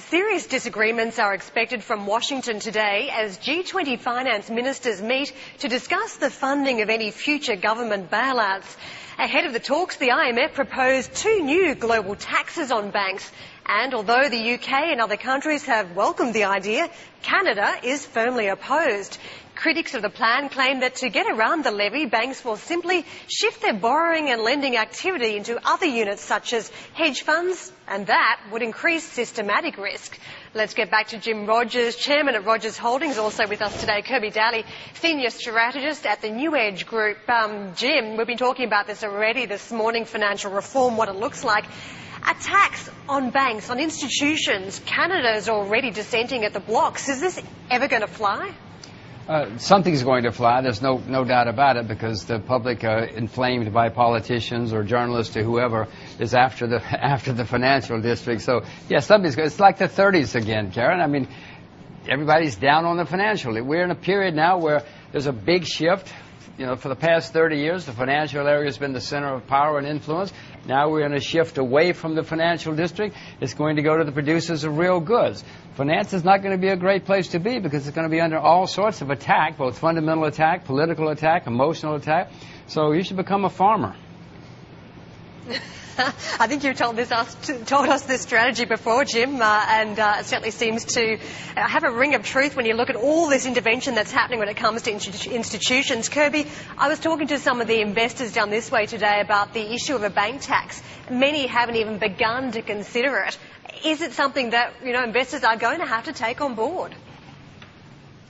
Serious disagreements are expected from Washington today as G20 finance ministers meet to discuss the funding of any future government bailouts. Ahead of the talks, the IMF proposed 2 new global taxes on banks. And although the UK and other countries have welcomed the idea, Canada is firmly opposed. Critics of the plan claim that to get around the levy, banks will simply shift their borrowing and lending activity into other units such as hedge funds, and that would increase systematic risk. Let's get back to Jim Rogers, chairman at Rogers Holdings, also with us today. Kirby Daly, senior strategist at the New Edge Group. Jim, we've been talking about this already this morning, financial reform, what it looks like. A tax on banks, on institutions. Canada is already dissenting at the blocks. Is this ever going to fly? Something's going to fly. There's no doubt about it, because the public, inflamed by politicians or journalists or whoever, is after the financial district. So yeah, something's going. It's like the 30s again, Karen. I mean, everybody's down on the financial. We're in a period now where there's a big shift. You know, for the past 30 years, the financial area has been the center of power and influence. Now we're in a shift away from the financial district. It's going to go to the producers of real goods. Finance is not going to be a great place to be, because it's going to be under all sorts of attack, both fundamental attack, political attack, emotional attack. So you should become a farmer. I think you've told us this strategy before, Jim, and it certainly seems to have a ring of truth when you look at all this intervention that's happening when it comes to institutions. Kirby, I was talking to some of the investors down this way today about the issue of a bank tax. Many haven't even begun to consider it. Is it something that, investors are going to have to take on board?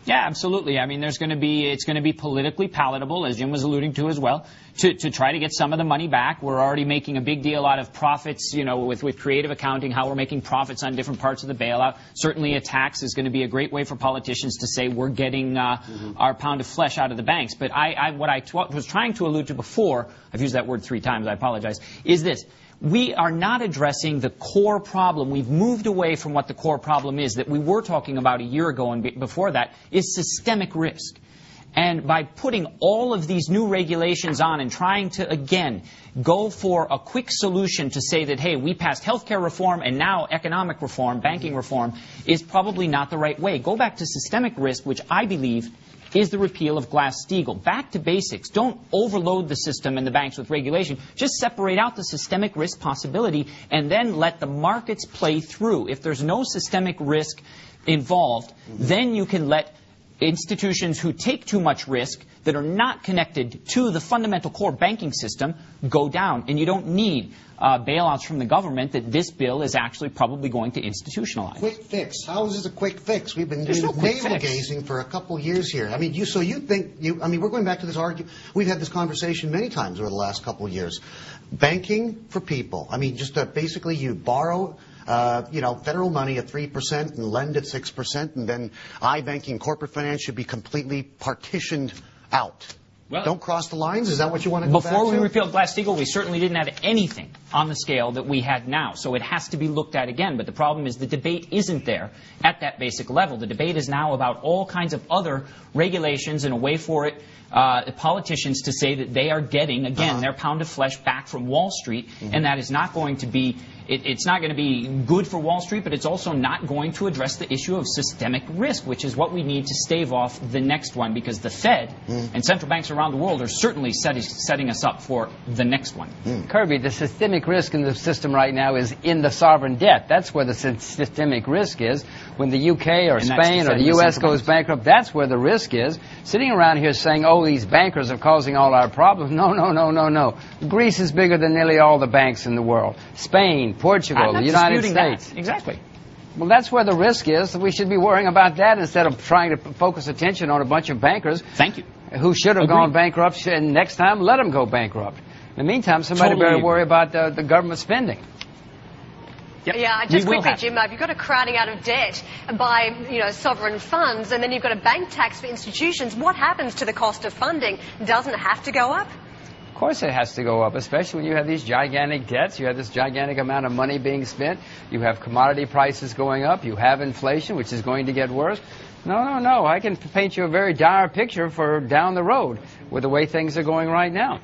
Yeah, absolutely. I mean, it's going to be politically palatable, as Jim was alluding to as well, to try to get some of the money back. We're already making a big deal out of profits, with creative accounting, how we're making profits on different parts of the bailout. Certainly a tax is going to be a great way for politicians to say we're getting our pound of flesh out of the banks. But what I was trying to allude to before, I've used that word 3 times, I apologize, is this. We are not addressing the core problem. We've moved away from what the core problem is that we were talking about a year ago and before that, is systemic risk. And by putting all of these new regulations on and trying to, again, go for a quick solution to say that, hey, we passed healthcare reform and now economic reform, banking reform, is probably not the right way. Go back to systemic risk, which I believe is the repeal of Glass-Steagall. Back to basics. Don't overload the system and the banks with regulation. Just separate out the systemic risk possibility and then let the markets play through. If there's no systemic risk involved, then you can let institutions who take too much risk that are not connected to the fundamental core banking system go down. And you don't need bailouts from the government that this bill is actually probably going to institutionalize. Quick fix. How is this a quick fix? We've been doing navel-gazing for a couple years here. I mean, we're going back to this argument. We've had this conversation many times over the last couple of years. Banking for people. I mean, just basically you borrow federal money at 3% and lend at 6%, and then iBanking, corporate finance should be completely partitioned out. Well, don't cross the lines? Is that what you want to go back to? Before we repealed Glass-Steagall, we certainly didn't have anything on the scale that we had now. So it has to be looked at again. But the problem is the debate isn't there at that basic level. The debate is now about all kinds of other regulations and a way for it, politicians to say that they are getting, again, their pound of flesh back from Wall Street. And that is not going to be... It's not going to be good for Wall Street, but it's also not going to address the issue of systemic risk, which is what we need to stave off the next one, because the Fed and central banks around the world are certainly setting us up for the next one. Kirby, the systemic risk in the system right now is in the sovereign debt. That's where the systemic risk is. When the UK or Spain or the US goes bankrupt, that's where the risk is. Sitting around here saying, oh, these bankers are causing all our problems. No. Greece is bigger than nearly all the banks in the world. Spain, Portugal, the United States. That. Exactly. Well, that's where the risk is. We should be worrying about that instead of trying to focus attention on a bunch of bankers. Thank you. Who should have gone bankrupt, and next time let them go bankrupt. In the meantime, somebody better worry about the government spending. Yep. Yeah, just quickly, Jim, if you've got a crowding out of debt by, sovereign funds, and then you've got a bank tax for institutions, what happens to the cost of funding? Doesn't it have to go up? Of course it has to go up, especially when you have these gigantic debts. You have this gigantic amount of money being spent. You have commodity prices going up. You have inflation, which is going to get worse. No. I can paint you a very dire picture for down the road with the way things are going right now.